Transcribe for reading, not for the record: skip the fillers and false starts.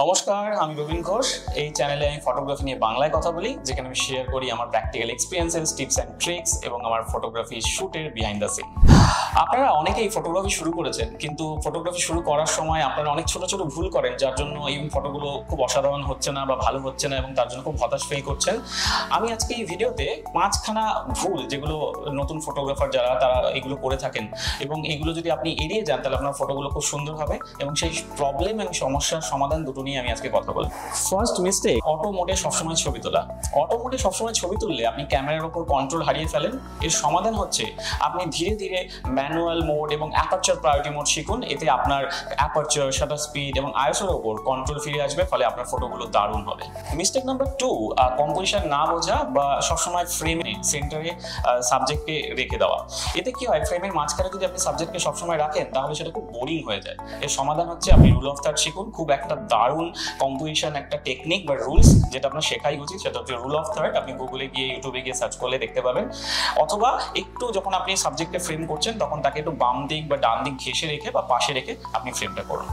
নমস্কার, আমি রবীন ঘোষ। এই চ্যানেলে আমি ফটোগ্রাফি নিয়ে বাংলায় কথা বলি, যেখানে আমি শেয়ার করি আমার practical experiences, tips and tricks এবং আমার ফটোগ্রাফি শুটের বিহাইন্ড দ্য সিন। আপনারা অনেকেই ফটোগ্রাফি শুরু করেছেন, কিন্তু ফটোগ্রাফি শুরু করার সময় আপনারা অনেক ছোট ছোট ভুল করেন, যার জন্য এই ফটোগুলো খুব অসাধারণ হচ্ছে না বা ভালো হচ্ছে না এবং তার জন্য খুব হতাশ ফিল করছেন। আমি আজকে এই ভিডিওতে 5খানা ভুল, যেগুলো নতুন ফটোগ্রাফার যারা তারা এগুলো করে থাকেন এবং এগুলো যদি আপনি এড়িয়ে যান তাহলে আপনার ফটোগুলো খুব সুন্দর হবে এবং সেই প্রবলেম এবং সমস্যার সমাধান দুটো নিয়ে আমি আজকে কথা বলবো। ফার্স্ট মিস্টেক, অটো মোডে সবসময় ছবি তোলা। অটো মোডে সবসময় ছবি তুললে আপনি ক্যামেরার উপর কন্ট্রোল হারিয়ে ফেলেন। এর সমাধান হচ্ছে আপনি ধীরে ধীরে ম্যানুয়াল মোড এবং অ্যাপারচার প্রায়োরিটি মোড শিখুন। এতে আপনার অ্যাপারচার, শাটার স্পিড এবং আইএসওর উপর কন্ট্রোল ফিরে আসবে, ফলে আপনার ফটোগুলো দারুণ হবে। মিস্টেক নাম্বার 2, কম্পোজিশন না বোঝা বা সবসময় ফ্রেমে সেন্টারে সাবজেক্টকে রেখে দেওয়া। এতে কি হয়, ফ্রেমের মাঝখানে যদি আপনি সাবজেক্টকে সবসময় রাখেন তাহলে সেটা খুব বোরিং হয়ে যায়। এর সমাধান হচ্ছে আপনি রুল অফ থার্ড শিখুন। খুব একটা দারুণ কম্পোজিশন একটা টেকনিক বা রুলস যেটা আপনার শেখাই উচিত, সেটা হচ্ছে রুল অফ থার্ড। আপনি গুগলে গিয়ে, ইউটিউবে গিয়ে সার্চ করলে দেখতে পাবেন। অথবা একটু যখন আপনি সাবজেক্টে ফ্রেম করছেন তখন তাকে একটু বাম দিক বা ডান দিক ঘেঁষে রেখে বা পাশে রেখে আপনি ফ্রেমটা করুন।